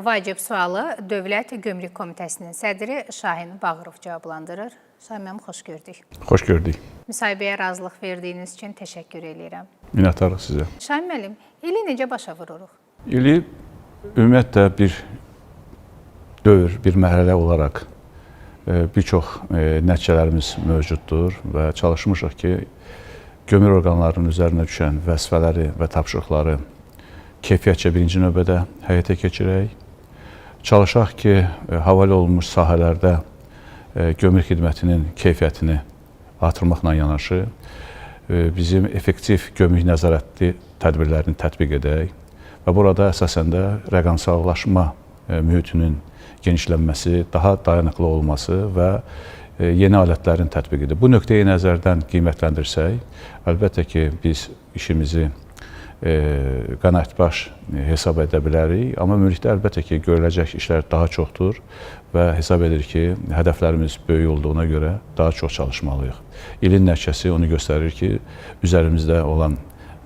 Vacib sualı Dövlət Gömrük Komitəsinin sədri Şahin Bağırov cavablandırır. Şahin müəllim, xoş gördük. Xoş gördük. Müsahibəyə razılıq verdiyiniz üçün təşəkkür edirəm. Minnətdarıq sizə. Şahin müəllim, ili necə başa vururuq? İli ümumiyyətlə bir dövr, bir mərhələ olaraq bir çox nəticələrimiz mövcuddur və çalışmışıq ki, gömrük orqanlarının üzərinə düşən vəzifələri və tapşırıqları keyfiyyətcə birinci növbədə həyata keçirək. Çalışaq ki, havalə olunmuş sahələrdə gömrük xidmətinin keyfiyyətini artırmaqla yanaşı, bizim effektiv gömrük nəzarəti tədbirlərini tətbiq edək və burada əsasən də rəqəmsallaşma mühitinin genişlənməsi, daha dayanıqlı olması və yeni alətlərin tətbiqidir. Bu nöqteyi nəzərdən qiymətləndirsək, əlbəttə ki, biz işimizi qənaətbəxş hesab edə bilərik, amma ümumilikdə əlbəttə ki, görüləcək işlər daha çoxdur və hesab edir ki, hədəflərimiz böyük olduğuna görə daha çox çalışmalıyıq. İlin nəticəsi onu göstərir ki, üzərimizdə olan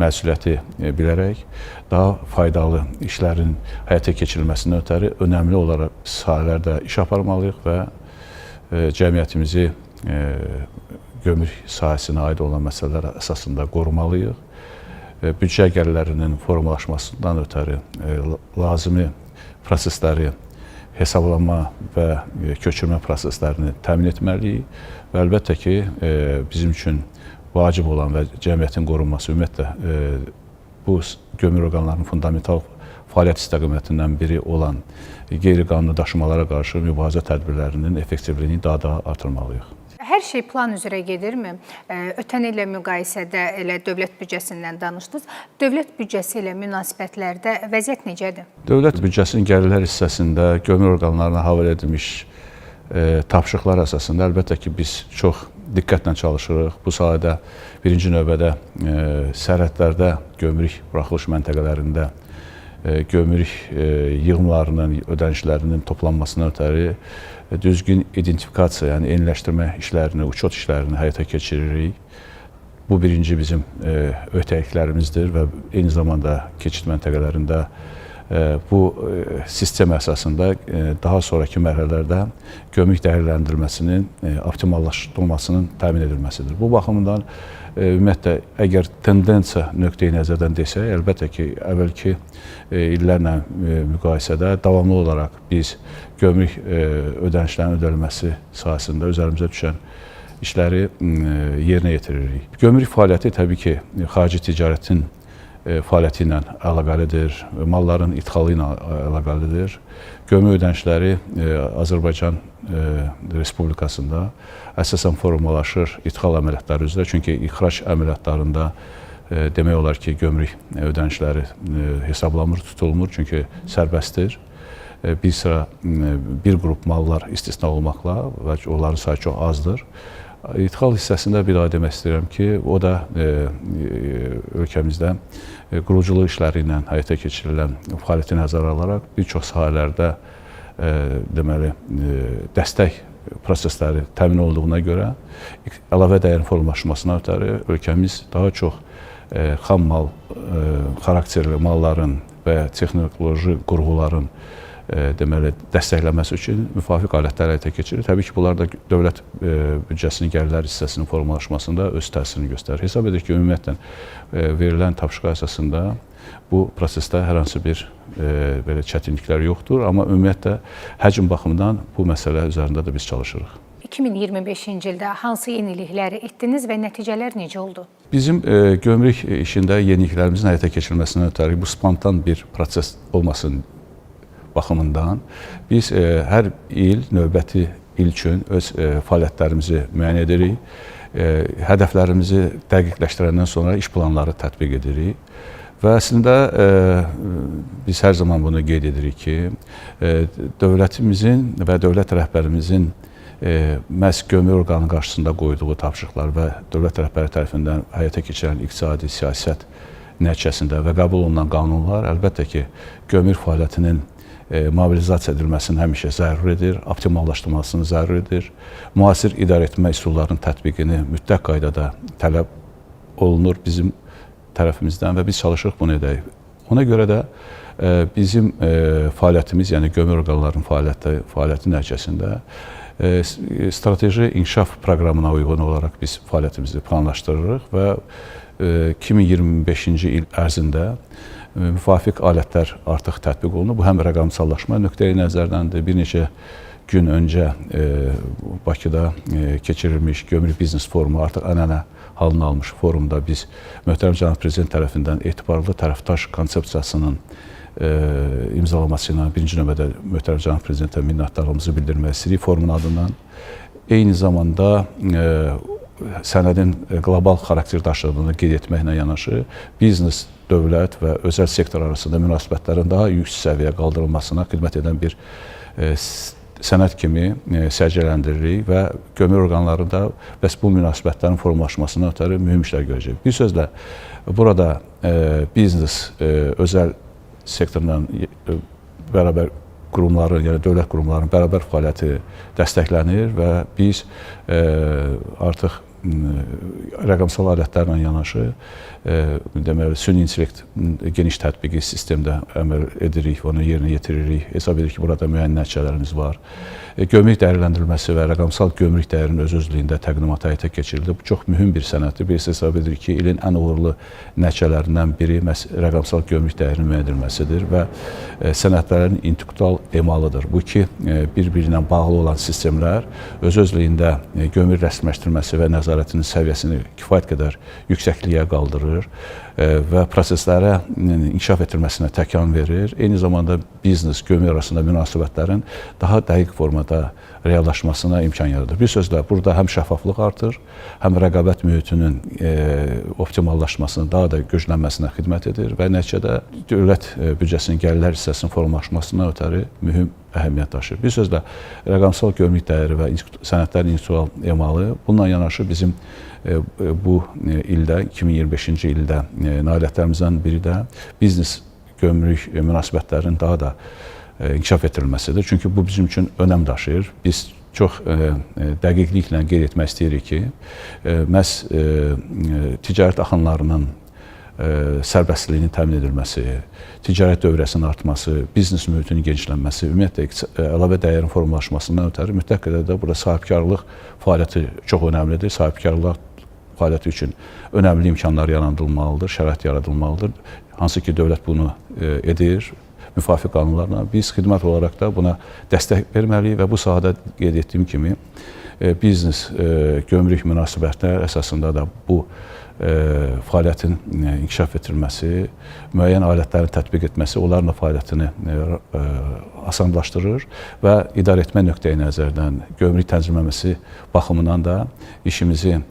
məsuliyyəti bilərək daha faydalı işlərin həyata keçirilməsindən ötəri önəmli olaraq sahələrdə iş aparmalıyıq və cəmiyyətimizi gömrük sahəsinə aid olan məsələlər əsasında qorumalıyıq. Büdcə gəlirlərinin formalaşmasından ötəri lazımi prosesləri hesablama və köçürmə proseslərini təmin etməliyik və əlbəttə ki, bizim üçün vacib olan və cəmiyyətin qorunması ümumiyyətlə bu gömrük orqanlarının fundamental fəaliyyət istiqamətindən biri olan qeyri-qanuni daşımalara qarşı mübarizə tədbirlərinin effektivliyini daha da artırmalıyıq. Hər şey plan üzrə gedirmi? Ötən illə müqayisədə elə dövlət büdcəsindən danışdınız. Dövlət büdcəsi ilə münasibətlərdə vəziyyət necədir? Dövlət büdcəsinin gəlirlər hissəsində gömrük orqanlarına həvalə edilmiş tapşırıqlar əsasında əlbəttə ki, biz çox diqqətlə çalışırıq. Bu sahədə birinci növbədə sərhədlərdə gömrük buraxılış məntəqələrində gömrük yığımlarının, ödənişlərinin toplanmasına ötəri düzgün identifikasiya, yəni eyniləşdirmə işlərini, uçot işlərini həyata keçiririk. Bu birinci bizim öhdəliklərimizdir və eyni zamanda keçid məntəqələrində bu sistem əsasında daha sonraki mərhələlərdə gömrük dəyərləndirilməsinin optimallaşdırılmasının təmin edilməsidir. Bu baxımdan ümumiyyətlə, əgər tendensiya nöqteyi nəzərdən desək, əlbəttə ki, əvvəlki illərlə müqayisədə davamlı olaraq biz gömrük ödənişlərinin ödənilməsi sahəsində üzərimizə düşən işləri yerinə yetiririk. Gömrük fəaliyyəti təbii ki, xarici ticarətin fəaliyyəti ilə əlaqəlidir, malların idxalı ilə əlaqəlidir. Gömrük ödənişləri Azərbaycan Respublikasında əsasən formalaşır idxal əməliyyatları üzrə. Çünki ixrac əməliyyatlarında demək olar ki, gömrük ödənişləri hesablanmır, tutulmur, çünki sərbəstdir. Bir qrup mallar istisna olmaqla və onların sayı çox azdır. İdxal hissəsində bir daha demək istəyirəm ki, o da ölkəmizdə quruculuq işləri ilə həyata keçirilən fəaliyyəti nəzərə alaraq bir çox sahələrdə deməli dəstək prosesləri təmin olduğuna görə əlavə dəyərin formalaşmasına ötəri ölkəmiz daha çox xam mal xarakterli malların və texnoloji qurğuların deməli, dəstəkləməsi üçün müvafiq alətlər həyata keçirir. Təbii ki, bunlar da dövlət büdcəsinin gəlirlər hissəsinin formalaşmasında öz təsirini göstərir. Hesab edir ki, ümumiyyətlə verilən tapşırıq əsasında bu prosesdə hər hansı bir belə çətinliklər yoxdur, amma ümumiyyətlə həcm baxımından bu məsələ üzərində də biz çalışırıq. 2025-ci ildə hansı yenilikləri etdiniz və nəticələr necə oldu? Bizim gömrük işində yeniliklərimizin həyata keçirilməsindən ötəri bu spontan bir proses olmasın baxımından biz hər il, növbəti il üçün öz fəaliyyətlərimizi müəyyən edirik. Hədəflərimizi dəqiqləşdirəndən sonra iş planları tətbiq edirik. Və əslində biz hər zaman bunu qeyd edirik ki, dövlətimizin və dövlət rəhbərimizin məhz gömrük orqanı qarşısında qoyduğu tapşırıqlar və dövlət rəhbəri tərəfindən həyata keçirilən iqtisadi siyasət nəticəsində və qəbul olunan qanunlar əlbəttə ki, gömrük fəaliyyətinin mobilizasiya edilməsinin həmişə zəruridir, optimallaşdırılmasının zəruridir. Müasir idarə etmə üsullarının tətbiqini mütləq qaydada tələb olunur bizim tərəfimizdən və biz çalışırıq bunu edək. Ona görə də bizim fəaliyyətimiz, yəni gömrük orqanlarının fəaliyyəti nəticəsində strateji inkişaf proqramına uyğun olaraq biz fəaliyyətimizi planlaşdırırıq və 2025-ci il ərzində müvafiq alətlər artıq tətbiq olunub. Bu həm rəqəmsallaşma nöqteyi nəzərdəndir. Bir neçə gün öncə Bakıda keçirilmiş gömrük biznes forumu artıq ənənə halını almış forumda biz möhtərəm cənab prezident tərəfindən etibarlı tərəfdaş konsepsiyasının imzalaması ilə birinci növbədə möhtərəm cənab prezidentə minnətdarlığımızı bildirmək istəyirik forumun adından. Eyni zamanda sənədin qlobal xarakter daşıdığını qeyd etməklə yanaşı biznes, dövlət və özəl sektor arasında münasibətlərin daha yüksək səviyyəyə qaldırılmasına xidmət edən bir sənəd kimi səciyyələndiririk və gömrük orqanlarında bəs bu münasibətlərin formalaşmasına ötəri mühüm işlər görəcək. Bir sözlə, burada biznes, özəl sektorla bərabər qurumların, yəni dövlət qurumlarının bərabər fəaliyyəti dəstəklənir və biz artıq rəqəmsal alətlərlə yanaşı deməli süni intellekt geniş tətbiqi sistemdə əməl edirik, onu yerinə yetiririk. Hesab edirik ki, burada müəyyən nəticələrimiz var. Gömrük dəyərləndirilməsi və rəqəmsal gömrük dəyərinin öz-özlüyündə təqdimat həyata keçirildi. Bu çox mühüm bir sənəddir. Biz hesab edirik ki, ilin ən uğurlu nəticələrindən biri məhz rəqəmsal gömrük dəyərinin müəyyən edilməsidir və sənədlərin intellektual emalıdır. Bu ki, bir-birinə bağlı olan sistemlər öz-özlüyündə gömrük rəsmiləşdirilməsi və nəzarətinin səviyyəsini kifayət qədər yüksəkliyə qaldırır və proseslərə inkişaf etdirməsinə təkan verir. Eyni zamanda biznes, gömrük arasında münasibətlərin daha dəqiq formada reallaşmasına imkan yaradır. Bir sözlə, burada həm şəffaflıq artır, həm rəqabət mühitinin optimallaşmasının daha da güclənməsinə xidmət edir və nəticədə dövlət büdcəsinin gəlirlər hissəsinin formalaşmasına ötəri mühüm əhəmiyyət daşıyır. Bir sözlə, rəqəmsal gömrük dəyəri və sənədlərin intellektual emalı bununla yanaşı bizim bu ildə, 2025-ci ildə nailiyyətlərimizdən biri də biznes gömrük münasibətlərinin daha da inkişaf etdirilməsidir. Çünki bu bizim üçün önəm daşıyır. Biz çox dəqiqliklə qeyd etmək istəyirik ki, məhz ticarət axınlarının sərbəstliyinin təmin edilməsi, ticarət dövrəsinin artması, biznes mühitinin genişlənməsi, ümumiyyətlə əlavə dəyərin formalaşmasından ötəri mütləq qədərdə burada sahibkarlıq fəaliyyəti çox önəmlidir. Sahibkarlıq fəaliyyəti üçün önəmli imkanlar yaradılmalıdır, şərait yaradılmalıdır. Hansı ki, dövlət bunu edir, müvafiq qanunlarla. Biz xidmət olaraq da buna dəstək verməliyik və bu sahədə qeyd etdiyim kimi biznes, gömrük münasibətlər əsasında da bu fəaliyyətin inkişaf etdirilməsi, müəyyən alətlərin tətbiq etməsi onların da fəaliyyətini asanlaşdırır və idarə etmə nöqteyi nəzərdən gömrük tənzimləməsi baxımından da işimizin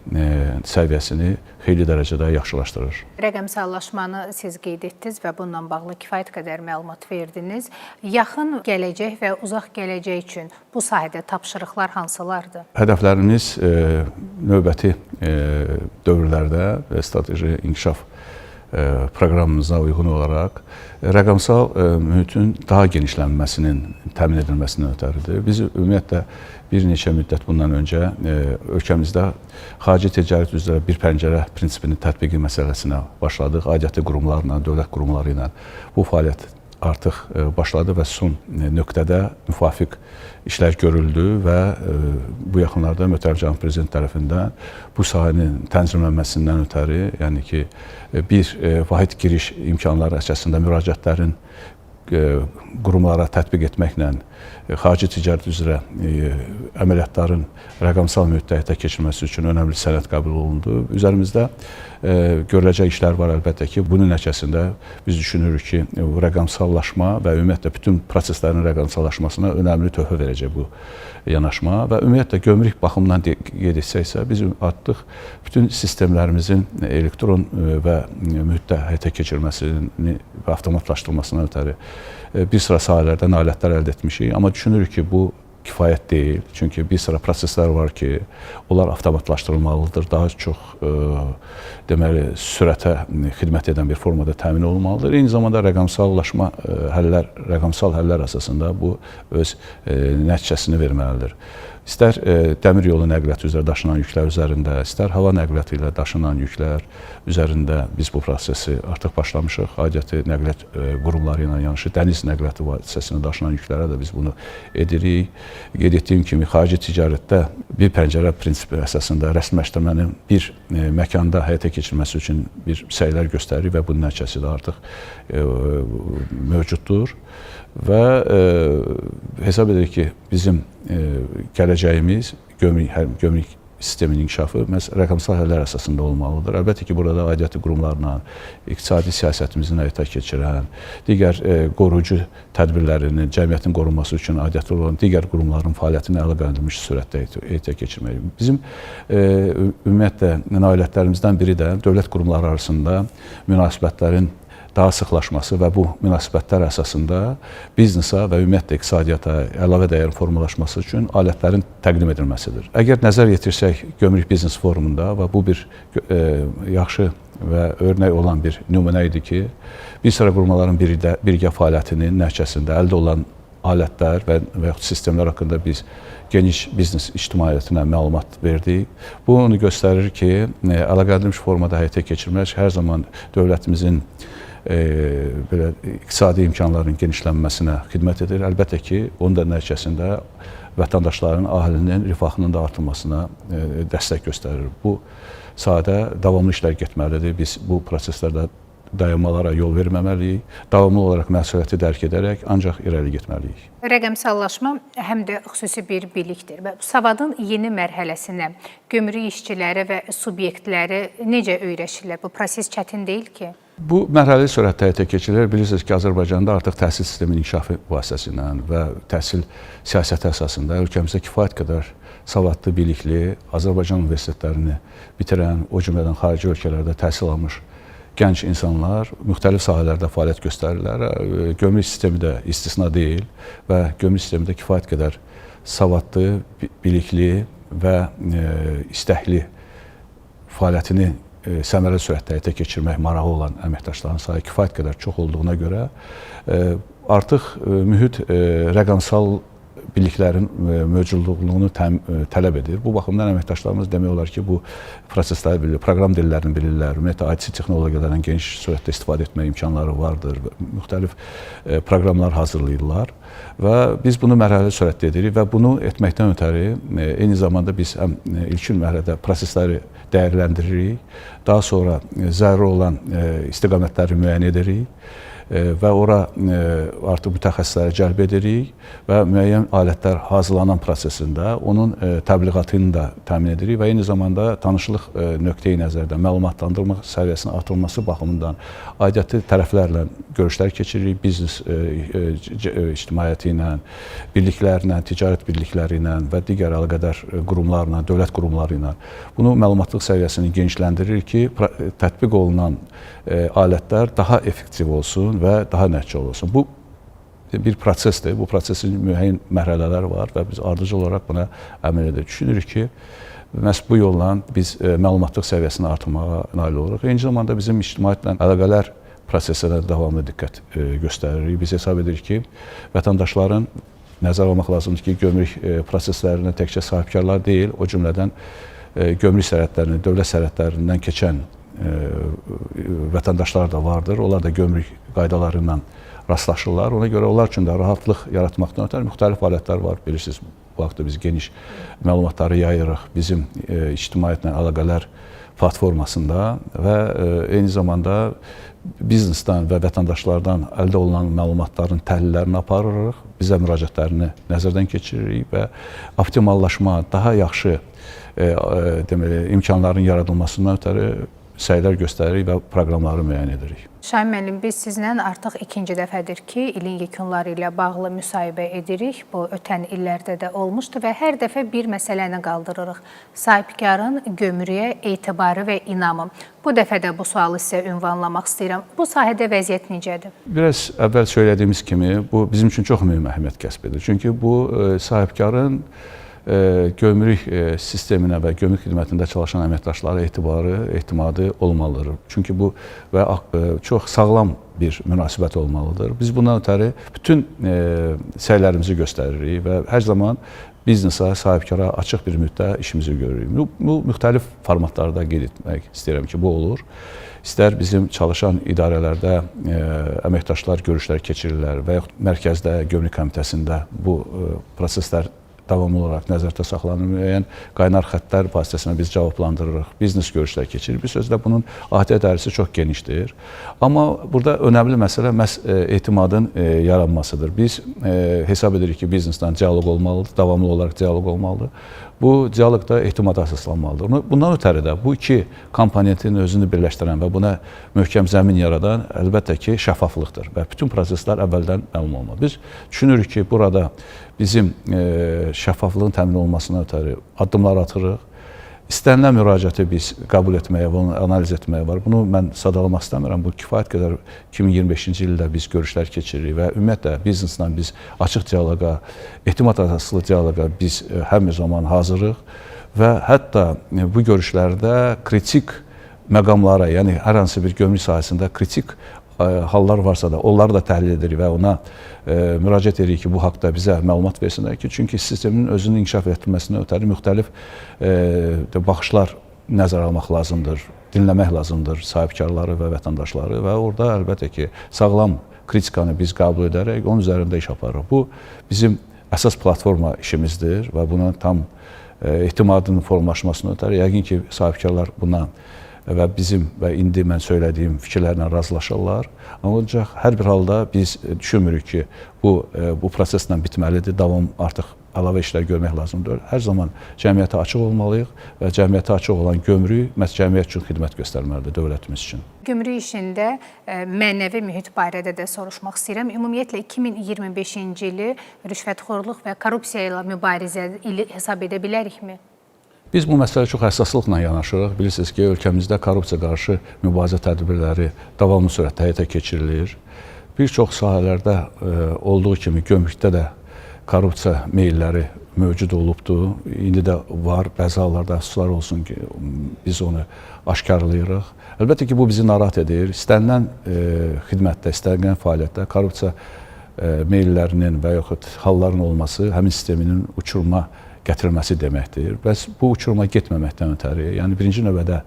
səviyyəsini xeyli dərəcədə yaxşılaşdırır. Rəqəmsallaşmanı siz qeyd etdiniz və bununla bağlı kifayət qədər məlumat verdiniz. Yaxın gələcək və uzaq gələcək üçün bu sahədə tapşırıqlar hansılardır? Hədəflərimiz növbəti dövrlərdə strateji inkişaf proqramımıza uyğun olaraq rəqəmsal mühitin daha genişlənməsinin təmin edilməsindən ötəridir. Biz ümumiyyətlə bir neçə müddət bundan öncə ölkəmizdə xarici ticarət üzrə bir pəncərə prinsipinin tətbiqi məsələsinə başladıq. Aidiyyatı qurumlarla, dövlət qurumları ilə bu fəaliyyət artıq başladı və son nöqtədə müvafiq işlər görüldü və bu yaxınlarda möhtərəm cənab prezident tərəfindən bu sahənin tənzimlənməsindən ötəri, yəni ki, bir vahid giriş imkanları əsasında müraciətlərin qurumlara tətbiq etməklə xarici ticarət üzrə əməliyyatların rəqəmsal mühitdə həyata keçirilməsi üçün önəmli sənəd qəbul olundu. Üzərimizdə görüləcək işlər var əlbəttə ki, bunun nəticəsində biz düşünürük ki, rəqəmsallaşma və ümumiyyətlə bütün proseslərin rəqəmsallaşmasına önəmli töhfə verəcək bu yanaşma və ümumiyyətlə gömrük baxımından qeyd etsəksə, biz artıq bütün sistemlərimizin elektron və mühitdə həyata keçirilməsini və avtomatlaşdırılmasına ötəri bir sıra sahələrdə nailiyyətlər əldə etmişik. Amma düşünürük ki, bu kifayət deyil. Çünki bir sıra proseslər var ki, onlar avtomatlaşdırılmalıdır. Daha çox deməli sürətə xidmət edən bir formada təmin olunmalıdır. Eyni zamanda rəqəmsallaşma rəqəmsal həllər əsasında bu öz nəticəsini verməlidir. İstər dəmir yolu nəqliyyatı üzrə daşınan yüklər üzərində, istər hava nəqliyyatı ilə daşınan yüklər üzərində biz bu prosesi artıq başlamışıq. Aidiyyatı nəqliyyat qurumları ilə yanaşı dəniz nəqliyyatı vasitəsilə daşınan yüklərə də biz bunu edirik. Qeyd etdiyim kimi, xarici ticarətdə bir pəncərə prinsipi əsasında rəsmiləşdirmənin bir məkanda həyata keçirilməsi üçün bir səylər göstəririk və bunun nəticəsi də artıq mövcuddur. Və hesab edirik ki, bizim gələcəyimiz gömrük sisteminin inkişafı məhz rəqəmsal həllər əsasında olmalıdır. Əlbəttə ki, burada aidiyyatı qurumlarla, iqtisadi siyasətimizin həyata keçirən, digər qoruyucu tədbirlərinin, cəmiyyətin qorunması üçün aidiyyatı olan digər qurumların fəaliyyətini əlaqələndirilmiş sürətdə həyata keçirməliyik. Bizim ümumiyyətlə nailiyyətlərimizdən biri də dövlət qurumları arasında münasibətlərin daha sıxlaşması və bu münasibətlər əsasında biznesa və ümumiyyətlə iqtisadiyyata əlavə dəyər formalaşması üçün alətlərin təqdim edilməsidir. Əgər nəzər yetirsək Gömrük Biznes Forumunda və bu bir yaxşı və örnək olan bir nümunə idi ki, bir sıra qurumların birgə fəaliyyətinin nəticəsində əldə olan alətlər və yaxud sistemlər haqqında biz geniş biznes ictimaiyyətinə məlumat verdik. Bu onu göstərir ki, əlaqələndirilmiş formada həyata keçirilmək hər zaman dövlətimizin belə iqtisadi imkanların genişlənməsinə xidmət edir. Əlbəttə ki, onun da nəticəsində vətəndaşların, əhalinin rifahının da artırılmasına dəstək göstərir. Bu sahədə davamlı işlər getməlidir. Biz bu proseslərdə dayanmalara yol verməməliyik. Davamlı olaraq məsuliyyəti dərk edərək ancaq irəli getməliyik. Rəqəmsallaşma həm də xüsusi bir bilikdir və savadın yeni mərhələsinə gömrük işçiləri və subyektləri necə öyrəşirlər? Bu proses çətin deyil ki? Bu mərhələli sürətdə həyata keçirilir. Bilirsiniz ki, Azərbaycanda artıq təhsil sisteminin inkişafı vasitəsilə və təhsil siyasəti əsasında ölkəmizdə kifayət qədər savadlı, bilikli, Azərbaycan universitetlərini bitirən, o cümlədən xarici ölkələrdə təhsil almış gənc insanlar müxtəlif sahələrdə fəaliyyət göstərirlər. Gömrük sistemi də istisna deyil və gömrük sistemində kifayət qədər savadlı, bilikli və istəkli fəaliyyətini səmərəli sürətdə həyata keçirmək marağı olan əməkdaşların sayı kifayət qədər çox olduğuna görə artıq mühit rəqəmsal biliklərin mövcudluğunu tələb edir. Bu baxımdan əməkdaşlarımız demək olar ki, bu prosesləri bilir, proqram dillərini bilirlər, ümumiyyətlə IT texnologiyalardan geniş sürətdə istifadə etmə imkanları vardır, müxtəlif proqramlar hazırlayırlar və biz bunu mərhələli sürətdə edirik və bunu etməkdən ötəri eyni zamanda biz həm ilkin mərhələdə prosesləri dəyərləndiririk, daha sonra zəruri olan istiqamətləri müəyyən edirik və ora artıq mütəxəssisləri cəlb edirik və müəyyən alətlər hazırlanan prosesində onun təbliğatını da təmin edirik və eyni zamanda tanışlıq nöqteyi nəzərdən məlumatlandırma səviyyəsinin artırılması baxımından aidiyyatı tərəflərlə görüşlər keçiririk, biznes ictimaiyyəti ilə, birliklərlə, ticarət birlikləri ilə və digər əlaqədar qurumlarla, dövlət qurumları ilə bunu məlumatlıq səviyyəsini genişləndiririk ki, tətbiq olunan alətlər daha effektiv olsun və daha nəticə olsun. Bu bir prosesdir. Bu prosesin müəyyən mərhələləri var və biz ardıcıl olaraq buna əməl edirik. Düşünürük ki, məhz bu yolla biz məlumatlıq səviyyəsini artırmağa nail oluruq. Eyni zamanda bizim ictimaiyyətlə əlaqələr proseslərə davamlı diqqət göstəririk. Biz hesab edirik ki, vətəndaşların nəzərə almaq lazımdır ki, gömrük proseslərinə təkcə sahibkarlar deyil, o cümlədən gömrük sərhədlərini, dövlət sərhədlərindən keçən vətəndaşlar da vardır. Onlar da gömrük qaydaları ilə rastlaşırlar. Ona görə onlar üçün də rahatlıq yaratmaqdan ötəri müxtəlif alətlər var. Bilirsiniz, bu haqda biz geniş məlumatları yayırıq bizim ictimaiyyətlə əlaqələr platformasında və eyni zamanda biznesdən və vətəndaşlardan əldə olunan məlumatların təhlillərini aparırıq, bizə müraciətlərini nəzərdən keçiririk və optimallaşma, daha yaxşı deməli, imkanların yaradılmasından ötəri səylər göstəririk və proqramları müəyyən edirik. Şahin müəllim, biz sizlə artıq ikinci dəfədir ki, ilin yekunları ilə bağlı müsahibə edirik. Bu, ötən illərdə də olmuşdu və hər dəfə bir məsələni qaldırırıq. Sahibkarın gömrüyə etibarı və inamı. Bu dəfə də bu sualı sizə ünvanlamaq istəyirəm. Bu sahədə vəziyyət necədir? Biraz əvvəl söylədiyimiz kimi, bu bizim üçün çox mühüm əhəmiyyət kəsb edir. Çünki bu, sahibkarın gömrük sisteminə və gömrük xidmətində çalışan əməkdaşlara etibarı, etimadı olmalıdır. Çünki bu və çox sağlam bir münasibət olmalıdır. Biz bundan ötəri bütün səylərimizi göstəririk və hər zaman biznesa, sahibkara açıq bir müddət işimizi görürük. Bu müxtəlif formatlarda qeyd etmək istəyirəm ki, bu olur. İstər bizim çalışan idarələrdə əməkdaşlar görüşlər keçirirlər və yaxud mərkəzdə, gömrük komitəsində bu proseslər davamlı olaraq nəzərdə saxlanır. Müəyyən qaynar xəttlər vasitəsilə biz cavablandırırıq, biznes görüşlər keçirir. Bir sözlə bunun ahitə dərsi çox genişdir. Amma burada önəmli məsələ məhz etimadın yaranmasıdır. Biz hesab edirik ki, bizneslə dialoq olmalıdır, davamlı olaraq dialoq olmalıdır. Bu dialoq da etimada əsaslanmalıdır. Bundan ötəri də bu iki komponentin özünü birləşdirən və buna möhkəm zəmin yaradan əlbəttə ki, şəffaflıqdır və bütün proseslər əvvəldən məlum olmalıdır. Biz düşünürük ki, burada bizim şəffaflığın təmin olunmasına ötəri addımlar atırıq. İstənilən müraciəti biz qəbul etməyə və onu analiz etməyə var. Bunu mən sadalamaq istəmirəm. Bu kifayət qədər 2025-ci ildə biz görüşlər keçiririk və ümumiyyətlə bizneslə biz açıq dialoqa, etimad əsaslı dialoqa biz həmin zaman hazırıq və hətta bu görüşlərdə kritik məqamlara, yəni hər hansı bir gömrük sahəsində kritik hallar varsa da onları da təhlil edirik və ona müraciət edirik ki, bu haqda bizə məlumat versinlər ki, çünki sistemin özünün inkişaf etməsinə ötəri müxtəlif baxışlar nəzərə almaq lazımdır, dinləmək lazımdır sahibkarları və vətəndaşları və orada əlbəttə ki, sağlam kritikanı biz qəbul edərək onun üzərində iş aparırıq. Bu bizim əsas platforma işimizdir və buna tam etimadın formalaşmasına ötəri yəqin ki, sahibkarlar buna və bizim və indi mən söylədiyim fikirlərlə razılaşırlar. Ancaq hər bir halda biz düşünmürük ki, bu proseslə bitməlidir, davam artıq əlavə işlər görmək lazımdır. Hər zaman cəmiyyətə açıq olmalıyıq və cəmiyyətə açıq olan gömrük məhz cəmiyyət üçün xidmət göstərməlidir dövlətimiz üçün. Gömrük işində mənəvi mühit barədə də soruşmaq istəyirəm. Ümumiyyətlə 2025-ci ili rüşvətxorluq və korrupsiya ilə mübarizə ili hesab edə bilərikmi? Biz bu məsələyə çox həssaslıqla yanaşırıq. Bilirsiniz ki, ölkəmizdə korrupsiya qarşı mübarizə tədbirləri davamlı sürətdə həyata keçirilir. Bir çox sahələrdə olduğu kimi gömrükdə də korrupsiya meyilləri mövcud olubdur. İndi də var, bəzi hallarda əfsuslar olsun ki, biz onu aşkarlayırıq. Əlbəttə ki, bu bizi narahat edir. İstənilən xidmətdə, istənilən fəaliyyətdə korrupsiya meyillərinin və yaxud halların olması həmin sisteminin uçuruma gətirilməsi deməkdir. Bəs bu uçuruma getməməkdən ötəri, yəni birinci növbədə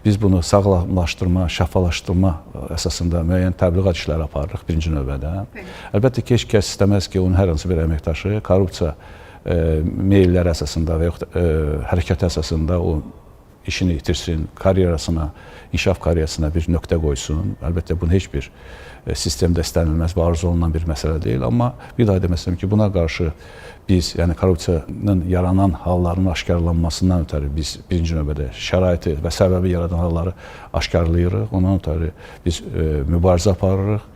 biz bunu sağlamlaşdırma, şəffaflaşdırma əsasında müəyyən təbliğat işləri aparırıq birinci növbədə. Əlbəttə ki, heç kəs istəməz ki, onun hər hansı bir əməkdaşı korrupsiya meyilləri əsasında və yaxud hərəkət əsasında o işini itirsin, karyerasına, inkişaf karyerasına bir nöqtə qoysun. Əlbəttə, bunun heç bir sistemdə istənilməz və arzu olunan bir məsələ deyil. Amma bir daha demək istəyirəm ki, buna qarşı biz, yəni korrupsiyanın yaranan halların aşkarlanmasından ötəri biz birinci növbədə şəraiti və səbəbi yaradan halları aşkarlayırıq. Ondan ötəri biz mübarizə aparırıq.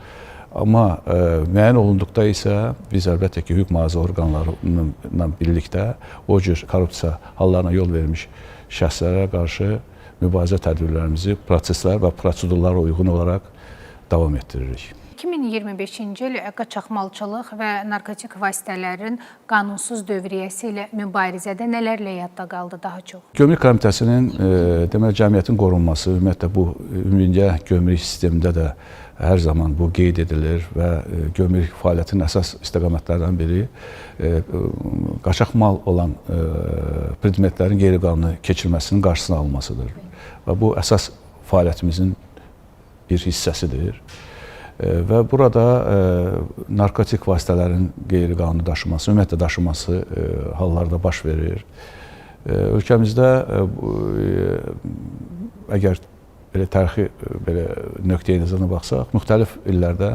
Amma müəyyən olunduqda isə biz əlbəttə ki, hüquq mühafizə orqanlarıyla birlikdə o cür korrupsiya hallarına yol vermiş şəxslərə qarşı mübarizə tədbirlərimizi proseslər və prosedurlara uyğun olaraq davam etdiririk. 2025-ci il qaçaqmalçılıq və narkotik vasitələrin qanunsuz dövriyyəsi ilə mübarizədə nələrlə yadda qaldı daha çox? Gömrük Komitəsinin deməli cəmiyyətin qorunması, ümumiyyətlə bu ümumdünya gömrük sistemində də hər zaman bu qeyd edilir və gömrük fəaliyyətinin əsas istiqamətlərindən biri qaçaqmal olan predmetlərin qeyri-qanuni keçirilməsinin qarşısını almasıdır. Və bu əsas fəaliyyətimizin bir hissəsidir. Və burada narkotik vasitələrin qeyri-qanuni daşıması, ümumiyyətlə daşıması hallarda baş verir. Ölkəmizdə əgər belə tarixi belə nöqteyə nəzərə baxsaq, müxtəlif illərdə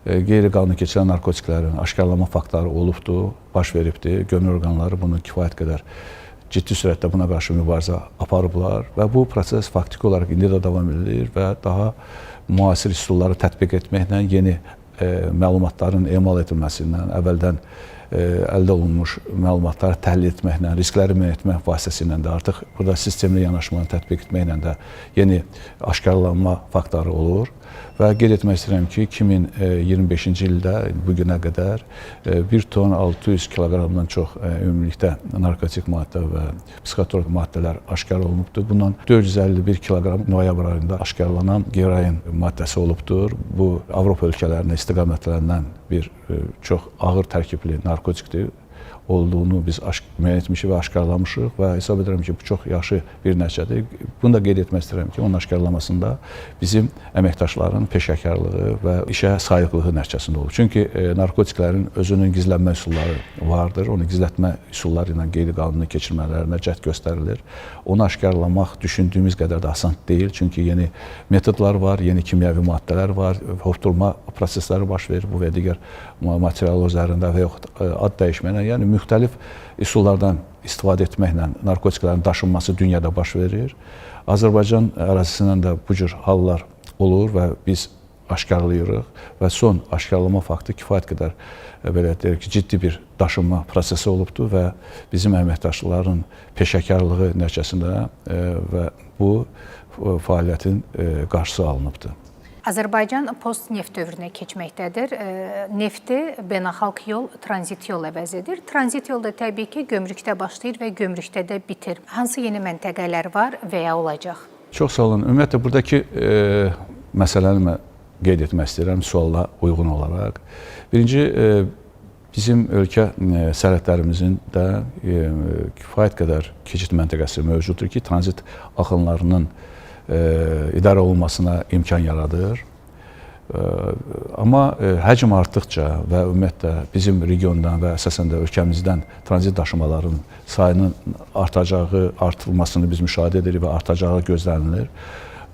qeyri-qanuni keçirilən narkotiklərin aşkarlanma faktları olubdur, baş veribdir. Gömrük orqanları bunu kifayət qədər ciddi sürətdə buna qarşı mübarizə aparıblar və bu proses faktiki olaraq indi də davam edilir və daha müasir üsulları tətbiq etməklə, yeni məlumatların emal edilməsindən, əvvəldən əldə olunmuş məlumatları təhlil etməklə, riskləri müəyyən etmək vasitəsilə də artıq burada sistemli yanaşmanı tətbiq etməklə də yeni aşkarlanma faktları olur. Və qeyd etmək istəyirəm ki, 2025-ci ildə bu günə qədər 1 ton 600 kiloqramdan çox ümumilikdə narkotik maddə və psixotropik maddələr aşkar olunubdur. Bundan 451 kiloqram noyabr ayında aşkarlanan qeroin maddəsi olubdur. Bu Avropa ölkələrinə istiqamətlənən bir çox ağır tərkibli narkotikdir. olduğunu biz müəyyən etmişik və aşkarlamışıq və hesab edirəm ki, bu çox yaxşı bir nəticədir. Bunu da qeyd etmək istəyirəm ki, onun aşkarlamasında bizim əməkdaşların peşəkarlığı və işə sayıqlığı nəticəsində olub. Çünki narkotiklərin özünün gizlənmə üsulları vardır. Onu gizlətmə üsulları ilə qeydi-qanuni keçirmələrinə cəhd göstərilir. Onu aşkarlamaq düşündüyümüz qədər də asan deyil. Çünki yeni metodlar var, yeni kimyəvi maddələr var, hopdurma prosesləri baş verir bu və digər material üzərində və yaxud ad dəyişməklə, yəni müxtəlif üsullardan istifadə etməklə narkotiklərin daşınması dünyada baş verir. Azərbaycan ərazisindən də bu cür hallar olur və biz aşkarlayırıq və son aşkarlama faktı kifayət qədər belə deyək ki, ciddi bir daşınma prosesi olubdur və bizim əməkdaşların peşəkarlığı nəticəsində və bu fəaliyyətin qarşısı alınıbdır. Azərbaycan post-neft dövrünə keçməkdədir. Nefti beynəlxalq yol, tranzit yol əvəz edir. Tranzit yolda təbii ki, gömrükdə başlayır və gömrükdə də bitir. Hansı yeni məntəqələr var və ya olacaq? Çox sağ olun. Ümumiyyətlə, buradakı məsələni mən qeyd etmək istəyirəm sualla uyğun olaraq. Birinci, bizim ölkə sərhədlərimizin də kifayət qədər keçid məntəqəsi mövcuddur ki, tranzit axınlarının idarə olunmasına imkan yaradır. Amma həcm artdıqca və ümumiyyətlə bizim regiondan və əsasən də ölkəmizdən tranzit daşımaların sayının artırılmasını biz müşahidə edirik və artacağı gözlənilir.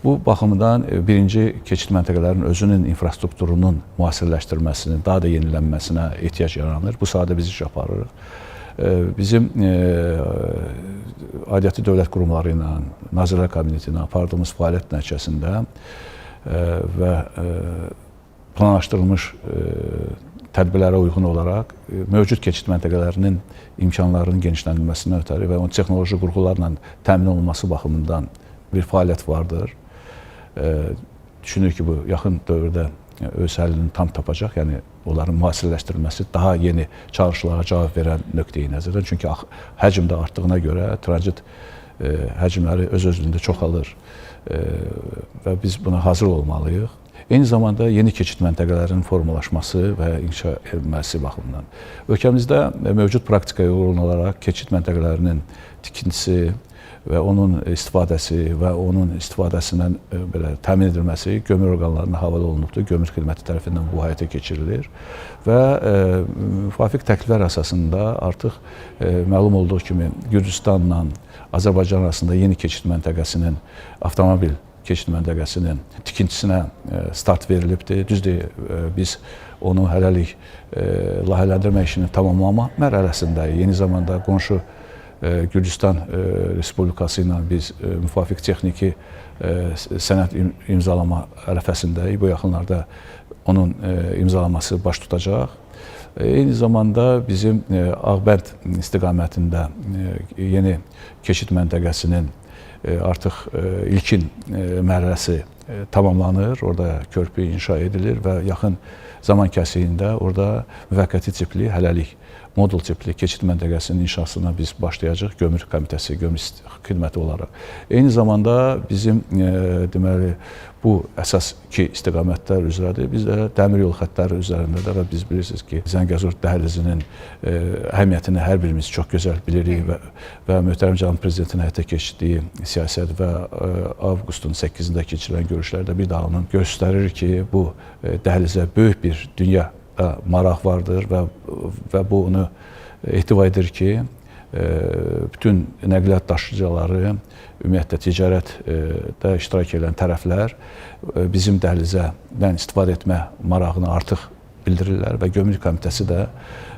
Bu baxımdan birinci keçid məntəqələrinin özünün infrastrukturunun müasirləşdirilməsinin, daha da yenilənməsinə ehtiyac yaranır. Bu sahədə biz iş aparırıq. Bizim aidiyyatı dövlət qurumları ilə, Nazirlər Kabineti ilə apardığımız fəaliyyət nəticəsində və planlaşdırılmış tədbirlərə uyğun olaraq mövcud keçid məntəqələrinin imkanlarının genişləndirilməsindən ötəri və onun texnoloji qurğularla təmin olunması baxımından bir fəaliyyət vardır. Düşünürük ki, bu yaxın dövrdə öz həllini tam tapacaq, yəni onların müasirləşdirilməsi daha yeni çağırışlara cavab verən nöqteyi nəzərdən. Çünki həcm də artdığına görə tranzit həcmləri öz-özlüyündə çoxalır və biz buna hazır olmalıyıq. Eyni zamanda yeni keçid məntəqələrinin formalaşması və inşa edilməsi baxımından. Ölkəmizdə mövcud praktikaya uyğun olaraq keçid məntəqələrinin tikintisi və onun istifadəsi və onun istifadəsindən belə təmin edilməsi gömrük orqanlarına havale olunubdur. Gömrük xidməti tərəfindən bu həyata keçirilir və müvafiq təkliflər əsasında artıq məlum olduğu kimi Gürcüstanla Azərbaycan arasında yeni keçid məntəqəsinin, avtomobil keçid məntəqəsinin tikintisinə start verilibdir. Düzdür, biz onu hələlik layihələndirmə işini tamamlama mərhələsindəyik. Eyni zamanda qonşu Gürcüstan Respublikası ilə biz müvafiq texniki sənəd imzalama ərəfəsindəyik. Bu yaxınlarda onun imzalaması baş tutacaq. Eyni zamanda bizim Ağbənd istiqamətində yeni keçid məntəqəsinin artıq ilkin mərhələsi tamamlanır. Orada körpü inşa edilir və yaxın zaman kəsiyində orada müvəqqəti tipli, hələlik modul tipli keçid məntəqəsinin inşasına biz başlayacağıq Gömrük Komitəsi, Gömrük xidməti olaraq. Eyni zamanda bizim deməli bu əsas iki istiqamətlər üzrədir. Biz də dəmir yol xəttləri üzərində də və biz bilirsiniz ki, Zəngəzur dəhlizinin əhəmiyyətini hər birimiz çox gözəl bilirik və möhtərəm cənab prezidentin həyata keçirdiyi siyasət və avqustun 8-də keçirilən görüşlərdə bir daha onun göstərir ki, bu dəhlizə böyük bir dünya maraq vardır və bu onu ehtiva edir ki, bütün nəqliyyat daşıyıcıları, ümumiyyətlə ticarətdə iştirak edən tərəflər bizim dəhlizədən istifadə etmə marağını artıq bildirirlər və Gömrük Komitəsi də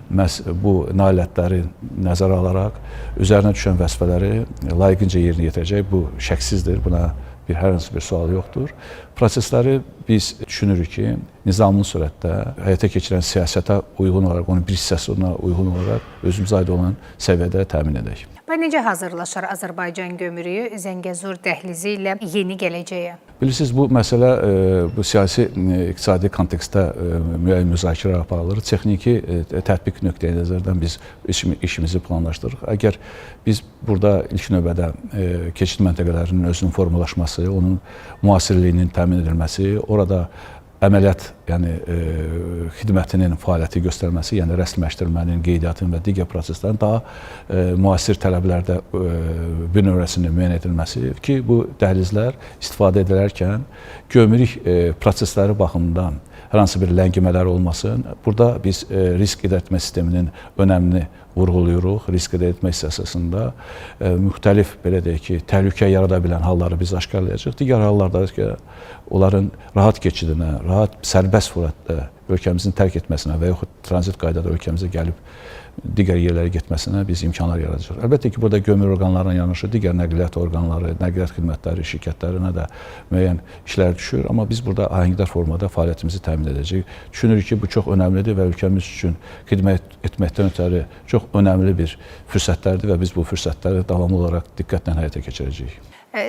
məhz bu nailiyyətləri nəzərə alaraq üzərinə düşən vəzifələri layiqincə yerinə yetirəcək. Bu şəksizdir, buna hər hansı bir sual yoxdur. Prosesləri biz düşünürük ki, nizamlı sürətdə həyata keçirən siyasətə uyğun olaraq, onun bir hissəsinə uyğun olaraq özümüzə aid olan səviyyədə təmin edək. Və necə hazırlaşır Azərbaycan gömrüyü Zəngəzur dəhlizi ilə yeni gələcəyə? Bilirsiniz, bu məsələ bu siyasi, iqtisadi kontekstdə müəyyən müzakirə aparılır. Texniki tətbiq nöqteyi nəzərdən biz işimizi planlaşdırırıq. Əgər biz burada ilk növbədə keçid məntəqələrinin özünün formalaşması, onun müasirliyinin təmin edilməsi, orada əməliyyat, yəni xidmətinin fəaliyyəti göstərməsi, yəni rəsmiləşdirmənin, qeydiyyatın və digər proseslərin daha müasir tələblərdə bünövrəsinin müəyyən edilməsi ki, bu dəhlizlər istifadə edilərkən gömrük prosesləri baxımından hər hansı bir ləngimələr olmasın. Burada biz risk idarəetmə sisteminin önəmini vurğuluyuruq. Risk idarəetmə hissəsində müxtəlif, belə deyək ki, təhlükə yarada bilən halları biz aşkarlayacağıq. Digər hallarda ki, onların rahat keçidinə, rahat, sərbəst surətdə ölkəmizin tərk etməsinə və yaxud tranzit qaydada ölkəmizə gəlib digər yerlərə getməsinə biz imkanlar yaradacağıq. Əlbəttə ki, burada gömrük orqanlarına yanaşı digər nəqliyyat orqanları, nəqliyyat xidmətləri, şirkətlərinə də müəyyən işlər düşür. Amma biz burada ahəngdar formada fəaliyyətimizi təmin edəcəyik. Düşünürük ki, bu çox önəmlidir və ölkəmiz üçün xidmət etməkdən ötəri çox önəmli bir fürsətlərdir və biz bu fürsətləri davamlı olaraq diqqətlə həyata keçirəcəyik.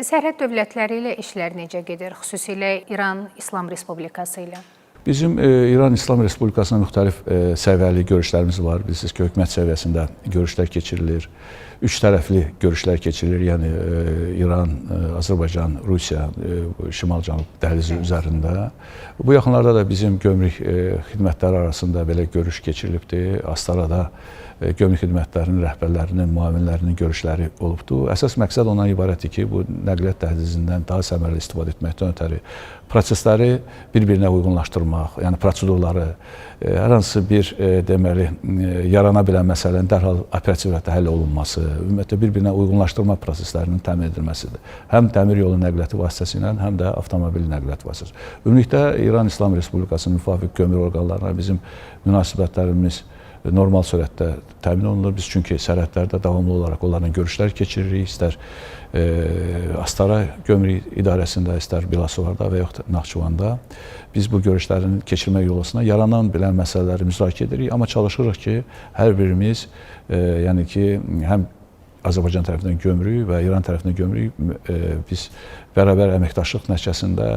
Sərhəd dövlətləri ilə işlər necə gedir, xüsusilə İran İslam Respublikası ilə? Bizim İran İslam Respublikasına müxtəlif səviyyəli görüşlərimiz var. Bilirsiniz ki, hökumət səviyyəsində görüşlər keçirilir. Üç tərəfli görüşlər keçirilir. Yəni İran, Azərbaycan, Rusiya, Şimal-Cənub dəhlizi üzərində. Bu yaxınlarda da bizim gömrük xidmətləri arasında belə görüş keçirilibdir. Astarada gömrük xidmətlərinin rəhbərlərinin, müavinlərinin görüşləri olubdur. Əsas məqsəd ondan ibarətdir ki, bu nəqliyyat dəhlizindən daha səmərəli istifadə etməkdən ötəri prosesləri bir-birinə uyğunlaşdırmaq, yəni prosedurları, hər hansı bir deməli yarana bilən məsələnin dərhal operativ vəziyyətdə həll olunması, ümumiyyətlə bir-birinə uyğunlaşdırma proseslərinin təmin edilməsidir. Həm dəmir yolu nəqliyyatı vasitəsilə, həm də avtomobil nəqliyyatı vasitəsilə. Ümumilikdə İran İslam Respublikasının müvafiq gömrük orqanlarına bizim münasibətlərimiz normal sürətdə təmin olunur. Biz çünki sərhədlərdə davamlı olaraq onlarla görüşlər keçiririk. İstər Astara gömrük idarəsində, istər Bilasovarda və yaxud Naxçıvanda. Biz bu görüşlərin keçirmək yoluna yaranan bilən məsələləri müzakirə edirik. Amma çalışırıq ki, hər birimiz, yəni ki, həm Azərbaycan tərəfindən gömrük və İran tərəfindən gömrük biz bərabər əməkdaşlıq nəticəsində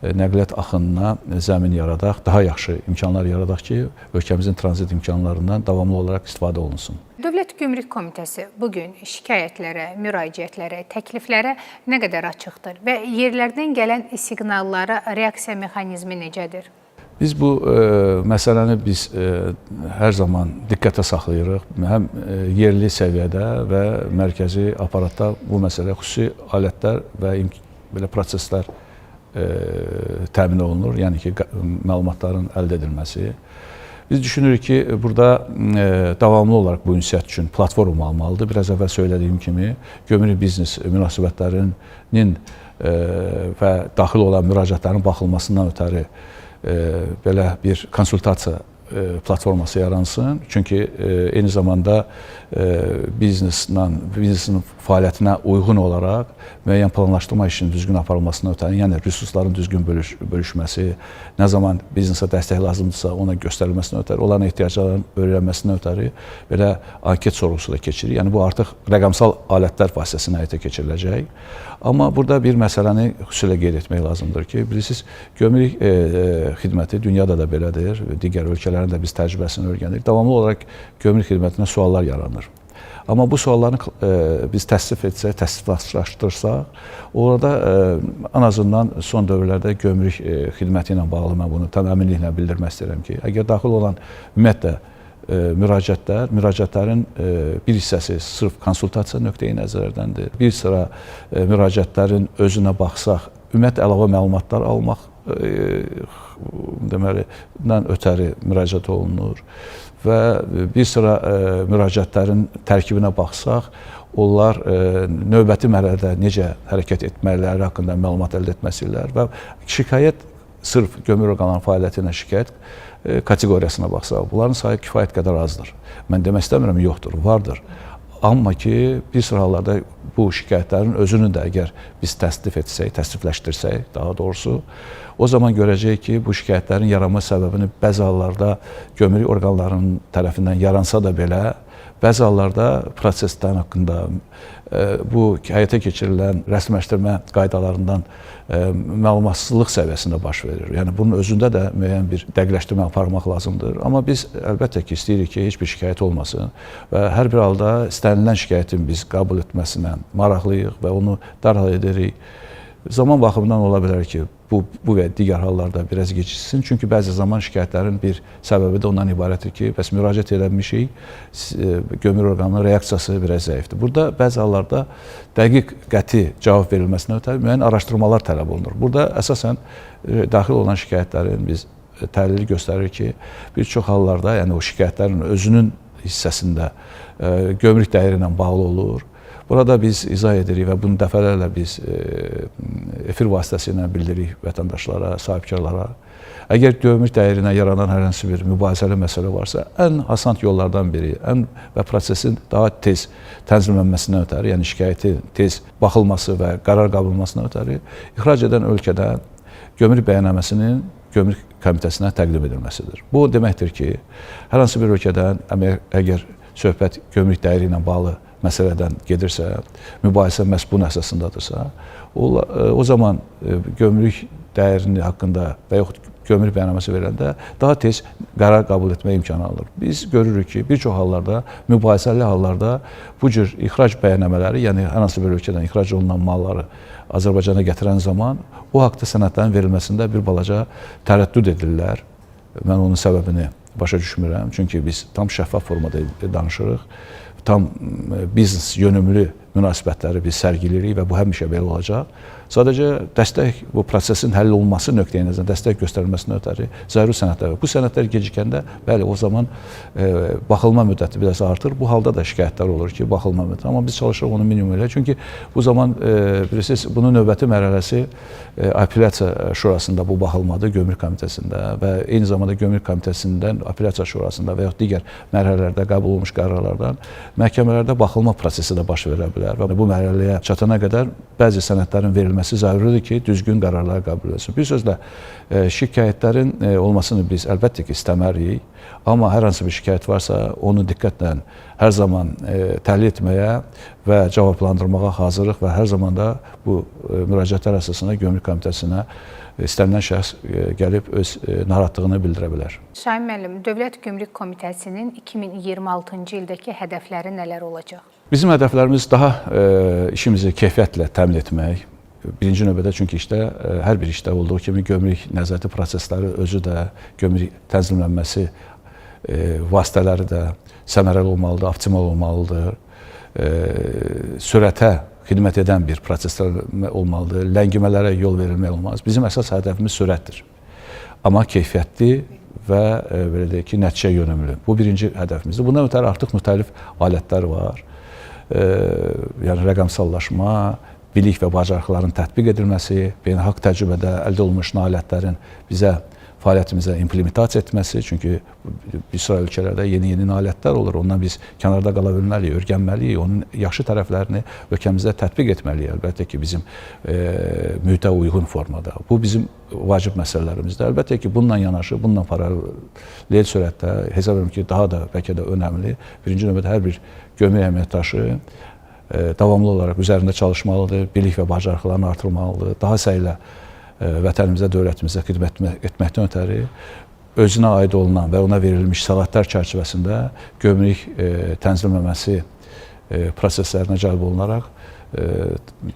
nəqliyyat axınına zəmin yaradaq, daha yaxşı imkanlar yaradaq ki, ölkəmizin tranzit imkanlarından davamlı olaraq istifadə olunsun. Dövlət Gömrük Komitəsi bugün şikayətlərə, müraciətlərə, təkliflərə nə qədər açıqdır və yerlərdən gələn siqnallara reaksiya mexanizmi necədir? Biz bu məsələni hər zaman diqqətə saxlayırıq. Həm yerli səviyyədə və mərkəzi aparatda bu məsələ xüsusi alətlər və belə proseslər təmin olunur, yəni ki, məlumatların əldə edilməsi. Biz düşünürük ki, burada davamlı olaraq bu ünsiyyət üçün platform almalıdır. Biraz əvvəl söylədiyim kimi, gömrük biznes münasibətlərinin və daxil olan müraciətlərin baxılmasından ötəri belə bir konsultasiya platforması yaransın. Çünki eyni zamanda biznesin fəaliyyətinə uyğun olaraq müəyyən planlaşdırma işinin düzgün aparılmasına ötəri, yəni resursların düzgün bölüşməsi, nə zaman biznesə dəstək lazımdırsa ona göstərilməsinə ötəri, onların ehtiyaclarının öyrənməsinə ötəri belə anket sorğusu da keçirir. Yəni bu artıq rəqəmsal alətlər vasitəsilə həyata keçiriləcək. Amma burada bir məsələni xüsusilə qeyd etmək lazımdır ki, bilirsiniz, gömrük xidməti dünyada da belədir, digər ölkələrin də biz təcrübəsini öyrənirik. Davamlı olaraq gömrük xidmətinə suallar yaranır. Amma bu sualları biz təsnif etsək, təsnifləşdirsək, orada ən azından son dövrlərdə gömrük xidməti ilə bağlı mən bunu tam əminliklə bildirmək istəyirəm ki, əgər daxil olan ümumiyyətlə müraciətlərin bir hissəsi sırf konsultasiya nöqteyi nəzərlərdəndir. Bir sıra müraciətlərin özünə baxsaq, ümumiyyətlə əlavə məlumatlar almaq deməlidən ötəri müraciət olunur və bir sıra müraciətlərin tərkibinə baxsaq, onlar növbəti mərhələdə necə hərəkət etmələri haqqında məlumat əldə etməsinlər və şikayət sırf gömrük orqanlarının fəaliyyətinə şikayət kateqoriyasına baxsaq, bunların sayı kifayət qədər azdır. Mən demək istəmirəm, yoxdur, vardır. Amma ki, bir sıra hallarda bu şikayətlərin özünü də əgər biz təsnif etsək, təsnifləşdirsək, daha doğrusu, o zaman görəcəyik ki, bu şikayətlərin yaranma səbəbini bəzi hallarda gömrük orqanlarının tərəfindən yaransa da belə, bəzi hallarda proseslərin haqqında bu həyata keçirilən rəsmiləşdirmə qaydalarından məlumatsızlıq səviyyəsində baş verir. Yəni bunun özündə də müəyyən bir dəqiqləşdirmə aparmaq lazımdır. Amma biz əlbəttə ki, istəyirik ki, heç bir şikayət olmasın və hər bir halda istənilən şikayətin biz qəbul etməsinə maraqlıyıq və onu dərhal edirik. Zaman baxımından ola bilər ki, bu və digər hallarda biraz geciksin. Çünki bəzi zaman şikayətlərin bir səbəbi də ondan ibarətdir ki, bəs müraciət edilmişik, gömrük orqanının reaksiyası biraz zəifdir. Burada bəzi hallarda dəqiq, qəti cavab verilməsinə ötəri müəyyən araşdırmalar tələb olunur. Burada əsasən daxil olan şikayətlərin biz təhlili göstərir ki, bir çox hallarda, yəni o şikayətlərin özünün hissəsində gömrük dəyəri ilə bağlı olur. Burada biz izah edirik və bunu dəfələrlə biz efir vasitəsilə bildiririk vətəndaşlara, sahibkarlara. Əgər gömrük dəyərinə yaranan hər hansı bir mübahisəli məsələ varsa, ən asan yollardan biri və prosesin daha tez tənzimlənməsinə ötəri, yəni şikayəti tez baxılması və qərar qəbul olunmasına ötəri ixrac edən ölkədən gömrük bəyannaməsinin gömrük komitəsinə təqdim edilməsidir. Bu deməkdir ki, hər hansı bir ölkədən əgər söhbət gömrük dəyəri ilə bağlı məsələdən gedirsə, mübahisə məhz bunun əsasındadırsa, o zaman gömrük dəyərini haqqında və yaxud gömrük bəyannaməsi veriləndə daha tez qərar qəbul etmə imkanı alır. Biz görürük ki, bir çox hallarda, mübahisəli hallarda bu cür ixrac bəyannamələri, yəni hər hansı bir ölkədən ixrac olunan malları Azərbaycana gətirən zaman o haqda sənədlərin verilməsində bir balaca tərəddüd edirlər. Mən onun səbəbini başa düşmürəm. Çünki biz tam şəffaf formada danışırıq. Tam biznes yönümlü münasibətləri biz sərgiləyirik və bu həmişə belə olacaq. Sadəcə dəstək, bu prosesin həll olunması nöqteyi-nəzərdən dəstək göstərilməsinə ötəri zəruri sənədlər var. Bu sənədlər gecikəndə, bəli, o zaman baxılma müddəti biraz artır. Bu halda da şikayətlər olur ki, baxılma müddəti. Amma biz çalışırıq onu minimum elə. Çünki bu zaman, bilirsiniz, bunun növbəti mərhələsi apellyasiya şurasında bu baxılmadır, gömrük komitəsində və eyni zamanda gömrük komitəsindən apellyasiya şurasında və yaxud digər mərhələlərdə qəbul olunmuş qərarlardan məhkəmələrdə baxılma prosesi də baş verə bilər və bu mərhələyə çatana qədər bəzi sənədlərin verilməsi zəruridir ki, düzgün qərarlar qəbul edilsin. Bir sözlə, şikayətlərin olmasını biz əlbəttə ki, istəmərik, amma hər hansı bir şikayət varsa, onu diqqətlə hər zaman təhlil etməyə və cavablandırmağa hazırıq və hər zaman da bu müraciətlər əsasında gömrük komitəsinə istənilən şəxs gəlib öz narahatlığını bildirə bilər. Şahin müəllim, Dövlət Gömrük Komitəsinin 2026-cı ildəki hədəfləri nələr olacaq? Bizim hədəflərimiz daha işimizi keyfiyyətlə təmin etmək. Birinci növbədə çünki hər bir işdə olduğu kimi gömrük nəzarəti prosesləri özü də, gömrük tənzimlənməsi vasitələri də səmərəli olmalıdır, optimal olmalıdır. Sürətə xidmət edən bir proseslər olmalıdır, ləngimələrə yol verilmək olmaz. Bizim əsas hədəfimiz sürətdir. Amma keyfiyyətli və belə deyək ki, nəticə yönümlü. Bu birinci hədəfimizdir. Bundan ötəri artıq müxtəlif alətlər var. Yəni rəqəmsallaşma, bilik və bacarıqların tətbiq edilməsi, beynəlxalq təcrübədə əldə olunmuş nailiyyətlərin bizə fəaliyyətimizə implementasiya etməsi, çünki bir sıra ölkələrdə yeni nailiyyətlər olur, ondan biz kənarda qala bilməliyik, öyrənməliyik, onun yaxşı tərəflərini ölkəmizdə tətbiq etməliyik, əlbəttə ki, bizim mühitə uyğun formada. Bu bizim vacib məsələlərimizdir. Əlbəttə ki, bununla yanaşı, bununla paralel sürətdə, hesab edirəm ki, daha da bəlkə də önəmli, birinci növbədə hər bir gömrük əməliyyatdaşı davamlı olaraq üzərində çalışmalıdır, bilik və bacarıqlarını artırmalıdır, daha səylə vətənimizə, dövlətimizə xidmət etməkdən ötəri özünə aid olunan və ona verilmiş səlahiyyətlər çərçivəsində gömrük tənzimləməsi proseslərinə cəlb olunaraq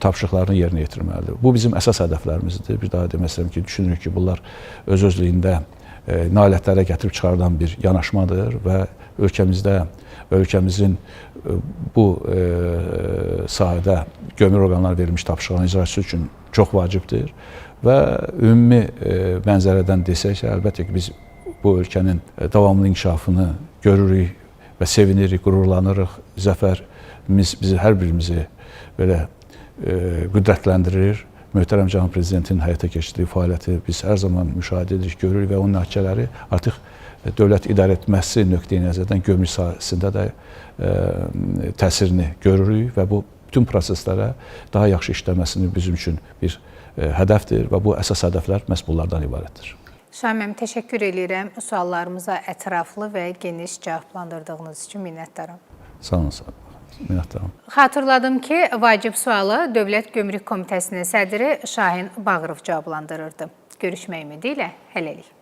tapşırıqlarını yerinə yetirməlidir. Bu bizim əsas hədəflərimizdir. Bir daha demək istəyirəm ki, düşünürük ki, bunlar öz-özlüyündə nailiyyətlərə gətirib çıxardan bir yanaşmadır və ölkəmizdə və ölkəmizin bu sahədə gömrük orqanlarına verilmiş tapşırıqların icrası üçün çox vacibdir. Və ümumi mənzərədən desək, əlbəttə ki, biz bu ölkənin davamlı inkişafını görürük və sevinirik, qürurlanırıq. Zəfərimiz bizi, hər birimizi belə qüdrətləndirir. Möhtərəm cənab prezidentin həyata keçirdiyi fəaliyyəti biz hər zaman müşahidə edirik, görürük və onun nəticələri artıq dövlət idarə etməsi nöqteyi-nəzərdən gömrük sahəsində də təsirini görürük və bu bütün proseslərə daha yaxşı işləməsini bizim üçün bir hədəfdir və bu əsas hədəflər məhz bunlardan ibarətdir. Şahin müəllim, təşəkkür edirəm suallarımıza ətraflı və geniş cavablandırdığınız üçün minnətdaram. Sağ olun, minnətdaram. Xatırladım ki, vacib sualı Dövlət Gömrük Komitəsinin sədri Şahin Bağırov cavablandırırdı. Görüşmək ümidi ilə hələlik.